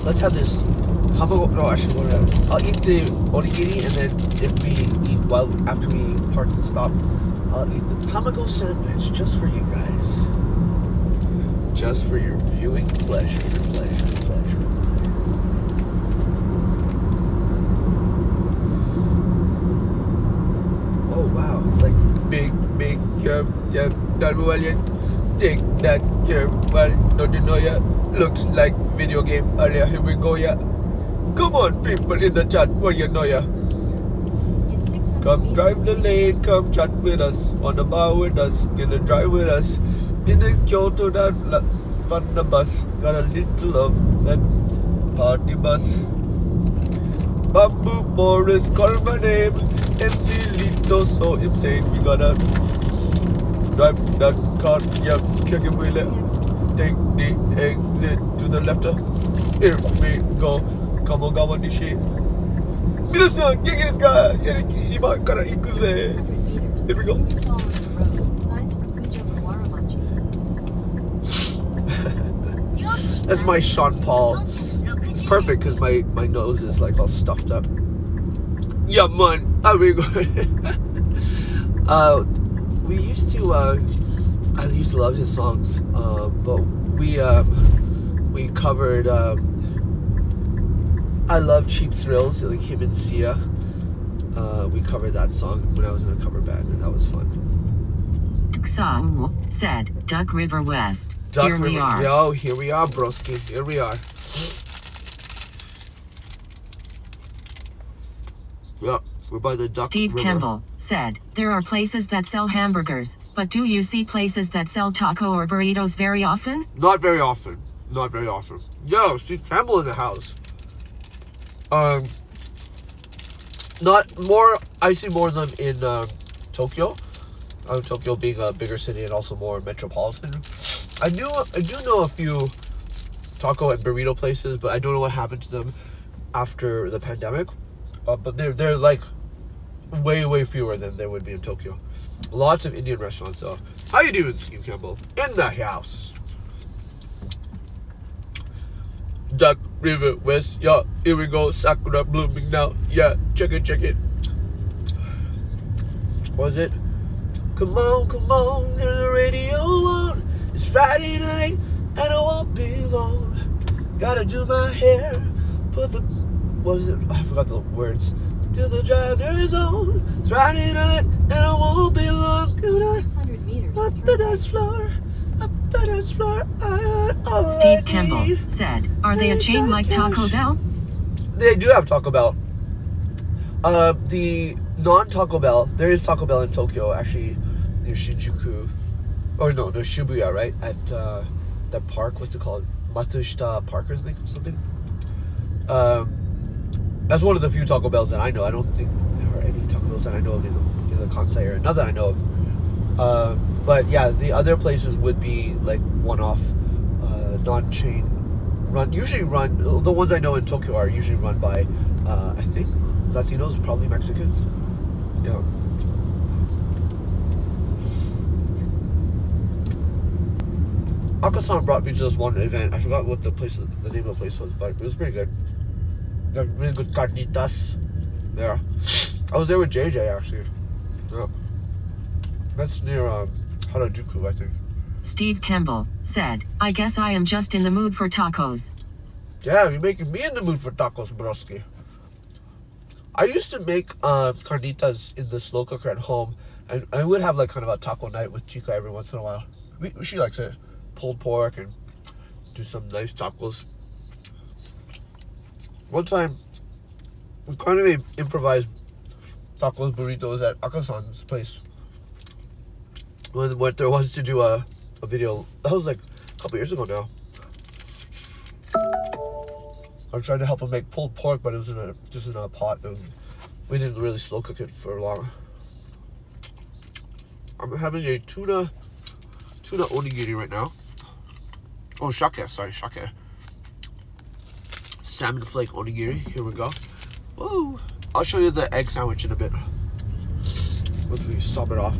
A: Let's have this tamago. No, actually, I'll eat the onigiri, and then if we eat after we park and stop, I'll eat the tamago sandwich just for you guys, just for your viewing pleasure. Oh wow, it's like big curve. Yeah, that well yet. Take that curve. Well, don't you know yet? Looks like video game earlier. Here we go, yeah. Come on, people in the chat. Well, you know, yeah. Come drive the lane. Come chat with us. On the bar with us. Gonna drive with us. In the Kyoto, that fun the bus. Got a little of that party bus. Bamboo Forest, call my name. MC Lito, so insane. We gotta drive that car. Yeah, check it, wheel it. Take the exit to the left. Here we go. Kamogawa Nishi. Minasan, genki desu ka? Ima kara iku ze. Here we go. That's my Sean Paul. It's perfect because my nose is like all stuffed up. Yeah, man. There we go. We used to. I used to love his songs, but we covered I Love Cheap Thrills, like him and Sia. We covered that song when I was in a cover band, and that was fun.
B: Song said Duck River West.
A: Here we are. Yo, here we are, broski. Here we are. Yeah. We're by the Duck
B: Steve
A: River.
B: Kimball said, there are places that sell hamburgers, but do you see places that sell taco or burritos very often?
A: Not very often. Yo, Steve Campbell in the house. I see more of them in Tokyo. Tokyo being a bigger city and also more metropolitan. I do know a few taco and burrito places, but I don't know what happened to them after the pandemic. But they're like way fewer than there would be in Tokyo. Lots of Indian restaurants though. How you doing, Steve Campbell? In the house. Duck River West, yeah, here we go. Sakura blooming now. Yeah, check it. What is it? Come on, turn the radio on. It's Friday night and I won't be long. Gotta do my hair. Put the, what is it? I forgot the words. To the driver's zone. It's Friday night and I won't be long.
C: 600 meters.
A: Up the dance floor.
B: Steve Kimball said, are they a chain like Taco Bell?
A: They do have Taco Bell. The non-Taco Bell, there is Taco Bell in Tokyo, actually, near Shinjuku. Or no, Shibuya, right? At that park, what's it called? Matsushita Park or something? That's one of the few Taco Bells that I know. I don't think there are any Taco Bells that I know of in the Kansai area. Not that I know of. But yeah, the other places would be like one-off, non-chain run. Usually run. The ones I know in Tokyo are usually run by, I think, Latinos, probably Mexicans. Yeah. Akasan brought me to this one event. I forgot what the name of the place was, but it was pretty good. Got really good carnitas there. I was there with JJ actually. Yeah. That's near Harajuku, I think.
B: Steve Campbell said, I guess I am just in the mood for tacos.
A: Yeah, you're making me in the mood for tacos, broski. I used to make carnitas in the slow cooker at home, and I would have like kind of a taco night with Chica every once in a while. She likes it. Pulled pork and do some nice tacos. One time, we kind of improvised tacos burritos at Akasan's place. When there was to do a video, that was like a couple years ago now. I tried to help him make pulled pork, but it was just in a pot, and we didn't really slow cook it for long. I'm having a tuna onigiri right now. Oh, shake, sorry, shake. Salmon flake onigiri. Here we go. Woo! I'll show you the egg sandwich in a bit. Once we stop it off.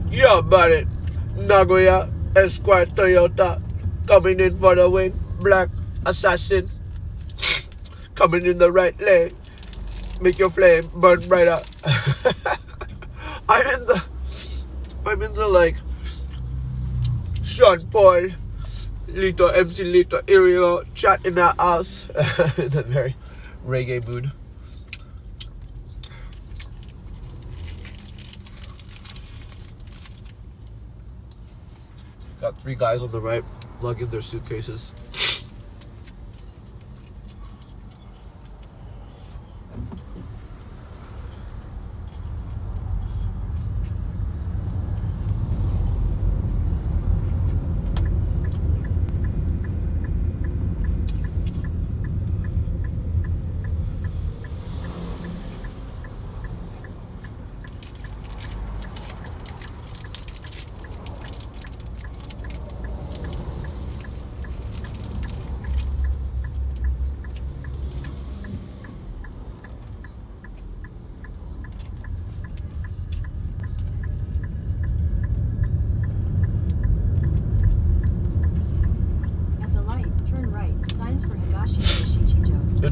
A: Yo, buddy. Nagoya Esquire Toyota coming in for the win. Black assassin coming in the right lane. Make your flame burn brighter. I'm in the like Sean Paul, Lito, MC Lito, Irio, chat in that house. In that very reggae mood. Got 3 guys on the right lugging their suitcases.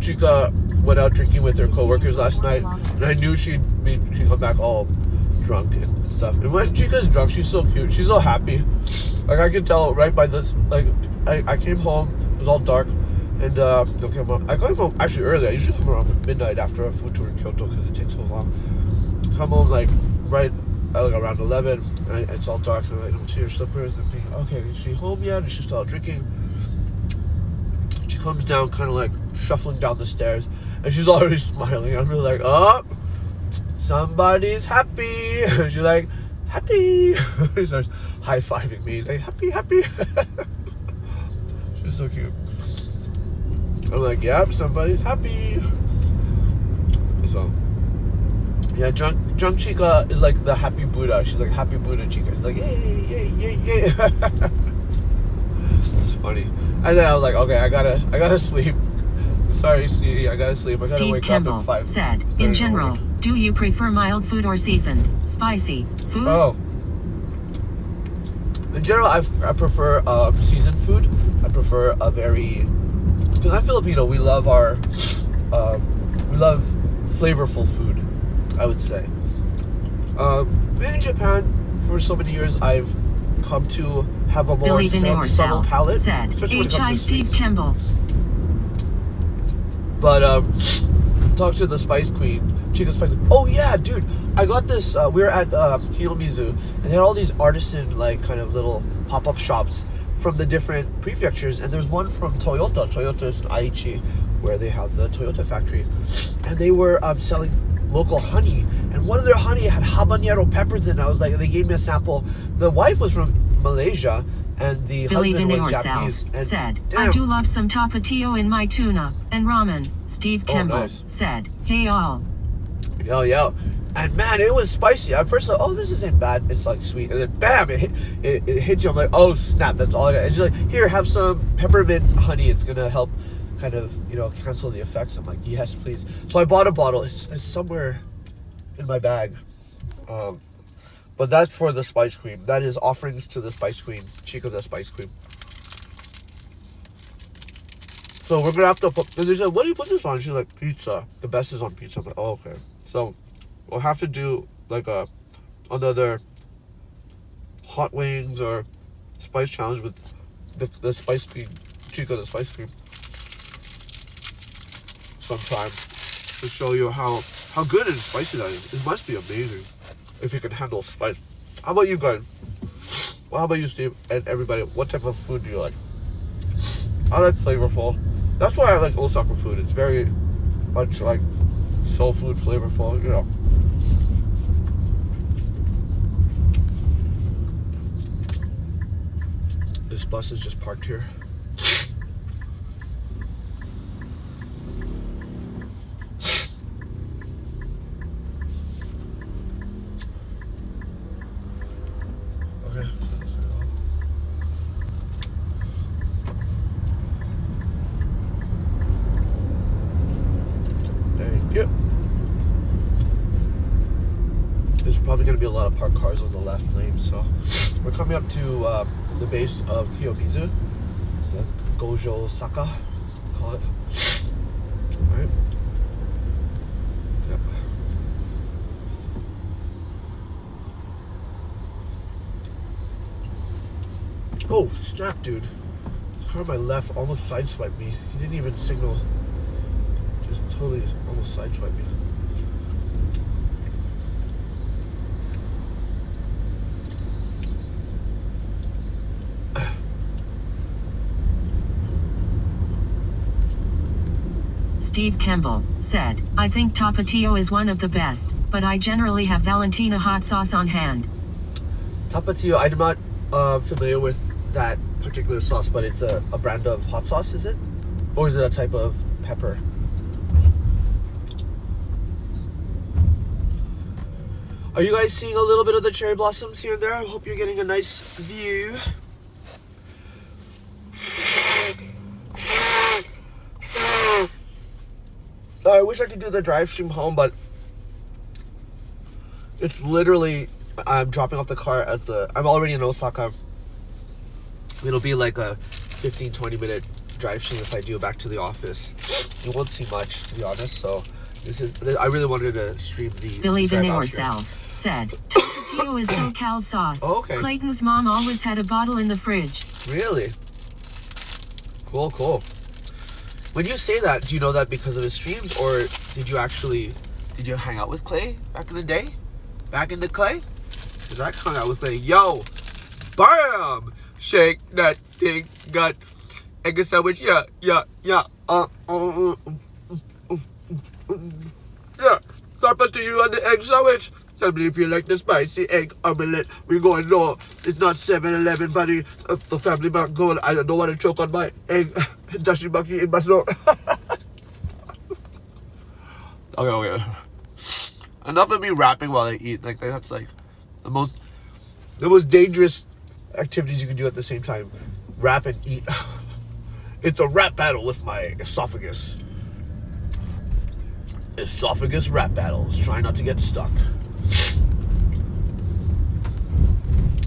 A: Chica went out drinking with her coworkers last night, and I knew she'd come back all drunk and stuff. And when Chica's drunk, she's so cute. She's so happy. Like I can tell right by this. Like I came home, it was all dark, and I came home actually early. I usually come home around midnight after a food tour in Kyoto because it takes so long. Come home like right like around 11, and it's all dark, and I don't see her slippers. And think, okay, is she home yet? Is she still out drinking? Comes down kind of like shuffling down the stairs, and she's already smiling. I'm really like, oh, somebody's happy. She's like, happy. She starts high-fiving me, like, happy. She's so cute. I'm like, yep, somebody's happy. So yeah, drunk Chica is like the happy Buddha. She's like happy Buddha Chica. It's like yay. It's funny. And then I was like, okay, I gotta sleep. Sorry, sweetie, I gotta sleep. I gotta
B: Steve
A: wake
B: Campbell
A: up at 5.
B: said, in general, do you prefer mild food or seasoned, spicy food?
A: Oh. In general, I prefer seasoned food. I prefer a very... Because I'm Filipino, we love flavorful food, I would say. In Japan, for so many years, I've come to have a more subtle palate,
B: said
A: especially when it comes to
B: Steve
A: sweets.
B: Campbell.
A: But talk to the Spice Queen, Chica Spice. Oh yeah, dude, I got this. We were at Kiyomizu, and they had all these artisan like kind of little pop-up shops from the different prefectures, and there's one from Toyota. Toyota's in Aichi, where they have the Toyota factory, and they were selling local honey, and one of their honey had habanero peppers in it. I was like, they gave me a sample. The wife was from Malaysia, and the
B: Believe
A: husband
B: in
A: was
B: yourself,
A: Japanese. And
B: said,
A: damn.
B: I do love some tapatio in my tuna and ramen. Steve
A: Oh,
B: Kimball
A: nice.
B: said, hey all.
A: Yo. And man, it was spicy. At first, like, oh, this isn't bad. It's like sweet. And then bam, it hits you. I'm like, oh, snap. That's all I got. It's just like, here, have some peppermint honey. It's going to help kind of, cancel the effects. I'm like, yes, please. So I bought a bottle. It's somewhere in my bag. But that's for the spice cream. That is offerings to the spice queen. Chica the spice queen. So we're going to have to put... And they said, what do you put this on? She's like, pizza. The best is on pizza. I'm like, oh, okay. So... we'll have to do like another hot wings or spice challenge with the spice cream, Chica the spice cream, sometime to show you how good and spicy that is. It must be amazing if you can handle spice. How about you guys? Well, how about you, Steve, and everybody? What type of food do you like? I like flavorful. That's why I like Osaka food. It's very much like soul food, flavorful, This bus is just parked here. Okay. Thank you. There's probably going to be a lot of parked cars on the left lane, so we're coming up to the base of Kiyomizu, the Gojo Saka, call it. Alright. Yep. Oh, snap, dude. This car on my left almost sideswiped me. He didn't even signal. Just totally almost sideswiped me.
B: Steve Kimball said, I think Tapatio is one of the best, but I generally have Valentina hot sauce on hand.
A: Tapatio, I'm not familiar with that particular sauce, but it's a brand of hot sauce, is it? Or is it a type of pepper? Are you guys seeing a little bit of the cherry blossoms here and there? I hope you're getting a nice view. I wish I could do the drive stream home, but it's literally, I'm dropping off the car at I'm already in Osaka. It'll be like a 15-20 minute drive stream if I do back to the office. You won't see much, to be honest, so I really wanted to stream the
B: Believe in yourself, said, Tapatio is SoCal sauce.
A: Oh, okay.
B: Clayton's mom always had a bottle in the fridge.
A: Really? Cool. When you say that, do you know that because of his streams, or did you hang out with Clay back in the day? Back in the Clay? Because I hung out with Clay. Yo! BAM! Shake that thing, got egg sandwich, yeah. Yeah, Starbucks to you on the egg sandwich. Tell me if you like the spicy egg omelette. We're going no. It's not 7-Eleven, buddy. The family back going. I don't want to choke on my egg dashibaki in my throat. Okay. Enough of me rapping while I eat. Like that's like the most dangerous activities you can do at the same time. Rap and eat. It's a rap battle with my esophagus. Esophagus rap battles. Try not to get stuck.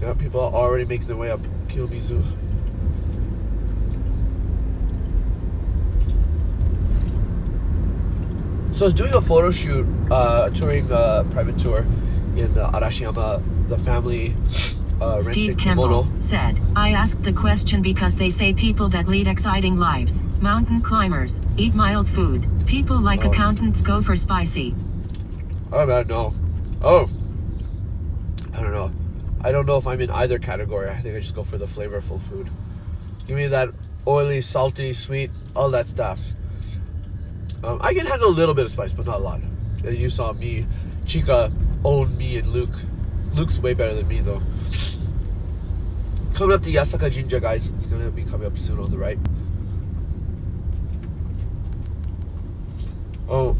A: Yeah, people are already making their way up Kiyomizu. So I was doing a photo shoot, touring a private tour in Arashiyama. The family
B: Steve
A: rented
B: Kimball
A: kimono.
B: said, I asked the question because they say people that lead exciting lives, mountain climbers, eat mild food. People like accountants go for spicy.
A: Oh man, no. Oh, I don't know. I don't know if I'm in either category. I think I just go for the flavorful food. Give me that oily, salty, sweet, all that stuff. I can handle a little bit of spice, but not a lot. You saw me, Chica own me and Luke. Luke's way better than me though. Coming up to Yasaka Jinja, guys. It's gonna be coming up soon on the right. Oh,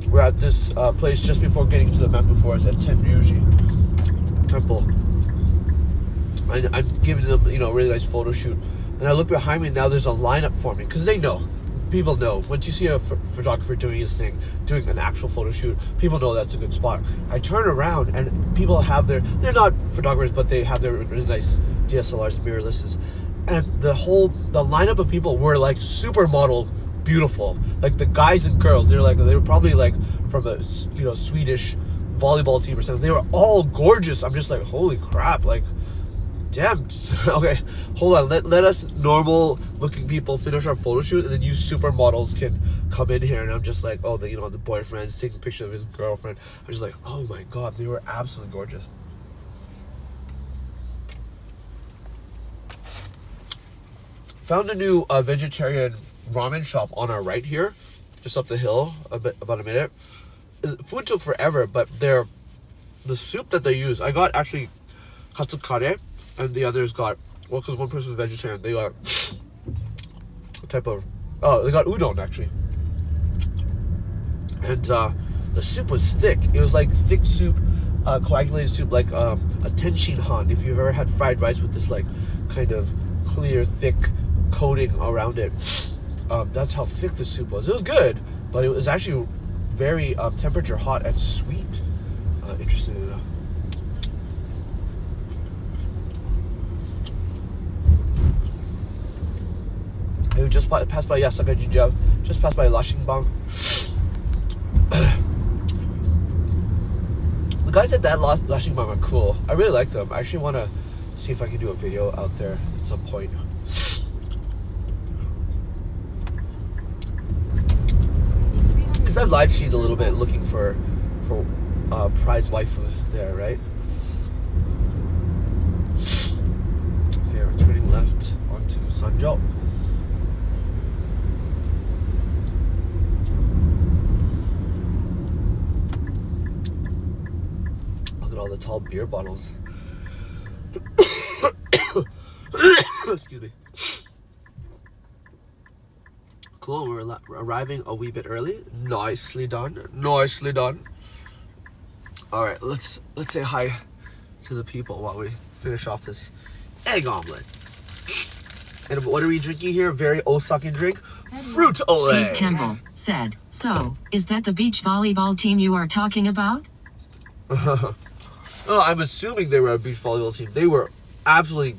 A: we're at this place just before getting to the Bamboo Forest at Tenryuji Temple. And I'm giving them, a really nice photo shoot. And I look behind me, and now there's a lineup forming because they know. People know. Once you see a photographer doing his thing, doing an actual photo shoot, people know that's a good spot. I turn around, and people have they're not photographers, but they have their really nice DSLRs, mirrorlesses. And the lineup of people were like supermodel beautiful. Like the guys and girls, they were probably like from a Swedish volleyball team or something. They were all gorgeous. I'm just like, holy crap, like damn. Okay, hold on, let us normal looking people finish our photo shoot, and then you supermodels can come in here. And I'm just like, oh, the boyfriend's taking a picture of his girlfriend. I'm just like, oh my god, they were absolutely gorgeous. Found a new vegetarian ramen shop on our right here, just up the hill, about a minute. Food took forever, but the soup that they use, I got actually katsu kare, and the others got, because one person was vegetarian, they got they got udon actually. And the soup was thick. It was like thick soup, coagulated soup, like a tenshin han. If you've ever had fried rice with this like kind of clear, thick coating around it, that's how thick the soup was. It was good, but it was actually very temperature hot and sweet, interestingly enough. And we just passed by Yasaka Jinja, just passed by Lashingbang. The guys at that Lashingbang are cool. I really like them. I actually want to see if I can do a video out there at some point. Because I've live streamed a little bit looking for prize waifus there, right? Okay, we're turning left onto Sanjo. Look at all the tall beer bottles. Excuse me. Cool, we're arriving a wee bit early. Nicely done. Nicely done. Alright, let's say hi to the people while we finish off this egg omelet. And what are we drinking here? Very Osakan drink. Fruit ole.
B: Steve Kimball said, "So, is that the beach volleyball team you are talking about?"
A: Oh, I'm assuming they were a beach volleyball team. They were absolutely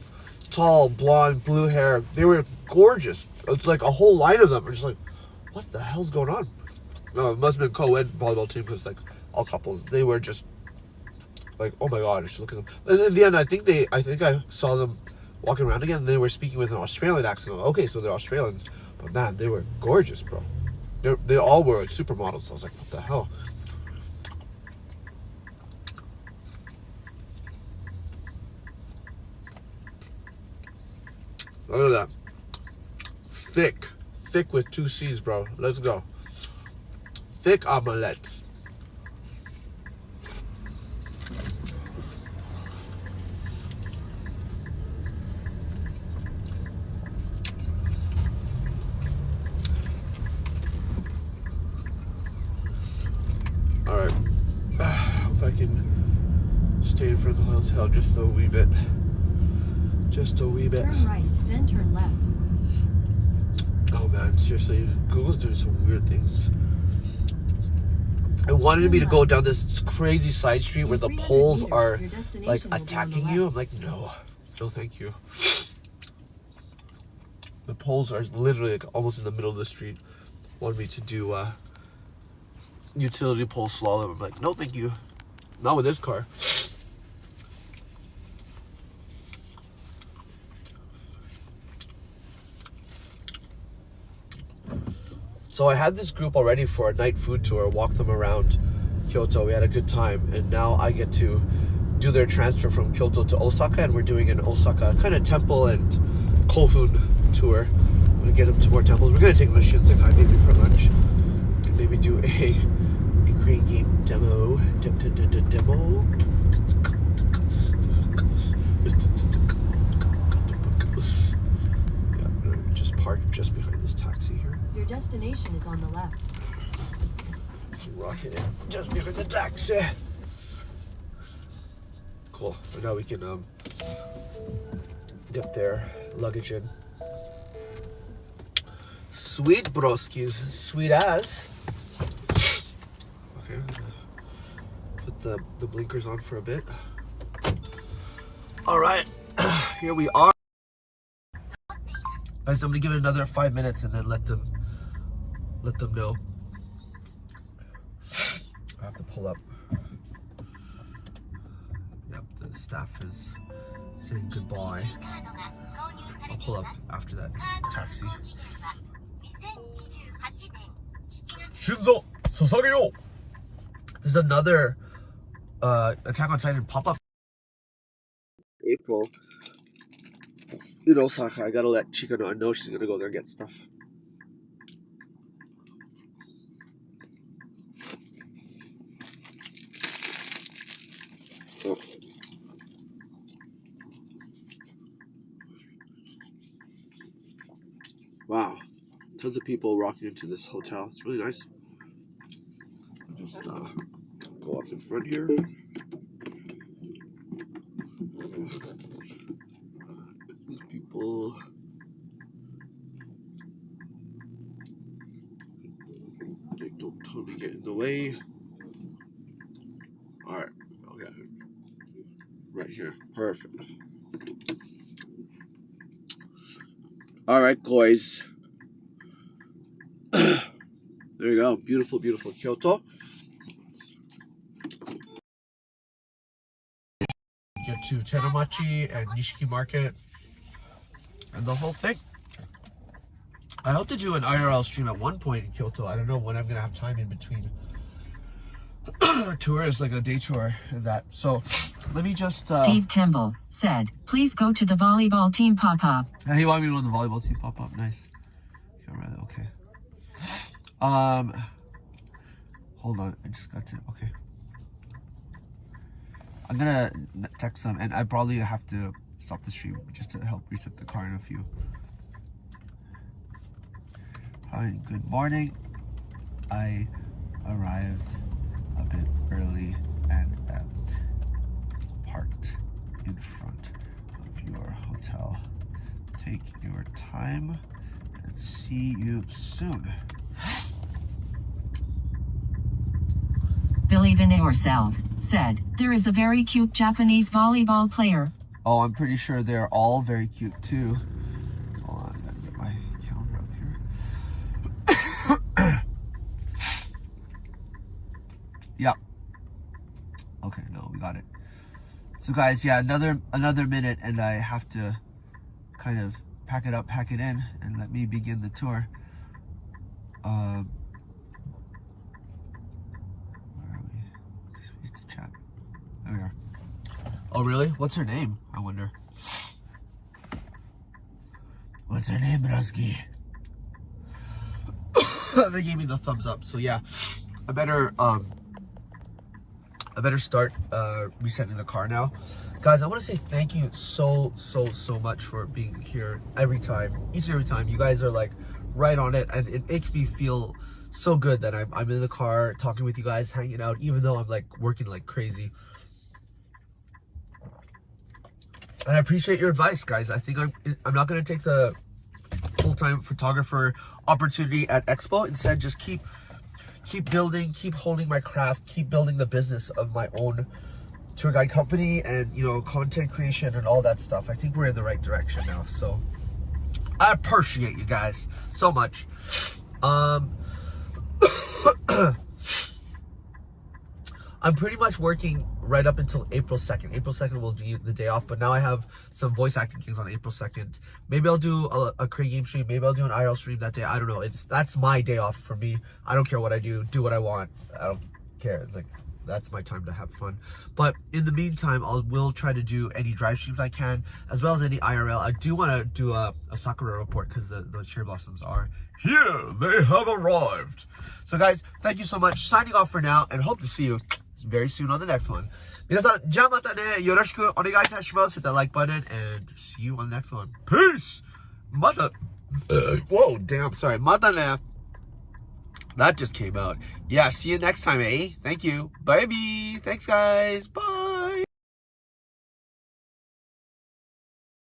A: tall, blonde, blue hair. They were gorgeous. It's like a whole line of them. I'm just like, what the hell's going on? No, it must have been co-ed volleyball team because like all couples. They were just like, oh my god, just look at them. And in the end, I think I saw them walking around again. And they were speaking with an Australian accent. Okay, so they're Australians, but man, they were gorgeous, bro. They all were like supermodels. I was like, what the hell? Look at that. Thick with 2 C's, bro. Let's go. Thick omelettes. Alright. If I can stay in front of the hotel just a wee bit. Just a wee bit.
C: Turn right, then turn left.
A: Oh man, seriously, Google's doing some weird things. It wanted me to go down this crazy side street where the poles are like attacking you. I'm like, no thank you. The poles are literally like almost in the middle of the street. Wanted me to do utility pole slalom. I'm like, no thank you. Not with this car. So I had this group already for a night food tour, walked them around Kyoto. We had a good time, and now I get to do their transfer from Kyoto to Osaka, and we're doing an Osaka kind of temple and Kofun tour. I'm gonna get them to more temples. We're gonna take them to Shinsekai maybe for lunch, and maybe do a Crane game demo. Demo. Yeah, I'm gonna just park just behind this taxi here.
B: Your destination is on the left.
A: Just rocking it just behind the taxi. Cool. And now we can get their luggage in. Sweet broskies, sweet as. Okay, I'm gonna put the blinkers on for a bit. All right, here we are. Guys, I'm gonna give it another 5 minutes and then let them know. I have to pull up. Yep, the staff is saying goodbye. I'll pull up after that taxi. Shinzo Sasageyo! There's another Attack on Titan pop-up. April in Osaka. I gotta let Chica know. I know she's gonna go there and get stuff. Oh. Wow, tons of people rocking into this hotel. It's really nice. I'll just go up in front here. These people. They don't totally get in the way. Alright, okay. Right here. Perfect. Alright, guys. There you go. Beautiful, beautiful Kyoto. Get to Teramachi and Nishiki Market and the whole thing. I hope to do an IRL stream at one point in Kyoto. I don't know when I'm going to have time in between tours, like a day tour and that. So let me just...
B: Steve Kimball said, please go to the volleyball team pop-up.
A: He wanted me to go to the volleyball team pop-up. Nice. Okay. Hold on. I just got to... Okay. I'm gonna text them, and I probably have to stop the stream just to help reset the car in a few. Hi, good morning. I arrived a bit early and parked in front of your hotel. Take your time and see you soon.
B: Believe in yourself said, there is a very cute Japanese volleyball player.
A: Oh, I'm pretty sure they're all very cute too. Hold on, I gotta get my calendar up here. Yeah. Okay, no, we got it. So guys, yeah, another minute and I have to kind of pack it up, pack it in, and let me begin the tour. Where are we? Use the chat. There we are. Oh really? What's her name? I wonder. What's her name, Broski? They gave me the thumbs up. So yeah, I better start resetting the car now. Guys, I want to say thank you so much for being here every time, each and every time. You guys are like right on it, and it makes me feel so good that I'm in the car talking with you guys, hanging out, even though I'm like working like crazy. And I appreciate your advice, guys. I think I'm not going to take the full-time photographer opportunity at Expo. Instead, just keep building, keep holding my craft, keep building the business of my own tour guide company and, you know, content creation and all that stuff. I think we're in the right direction now. So I appreciate you guys so much. I'm pretty much working right up until April 2nd. April 2nd will be the day off, but now I have some voice acting gigs on April 2nd. Maybe I'll do a Crane game stream. Maybe I'll do an IRL stream that day. I don't know. That's my day off for me. I don't care what I do. Do what I want. I don't care. It's like that's my time to have fun. But in the meantime, will try to do any drive streams I can, as well as any IRL. I do want to do a sakura report because the cherry blossoms are here. They have arrived. So guys, thank you so much. Signing off for now, and hope to see you very soon on the next one. 皆さん、じゃあまたね、よろしくお願いいたします。Hit that like button and see you on the next one. Peace! また、whoa, damn, sorry. またね. That just came out. Yeah, see you next time, eh? Thank you. Bye-bye. Thanks, guys. Bye.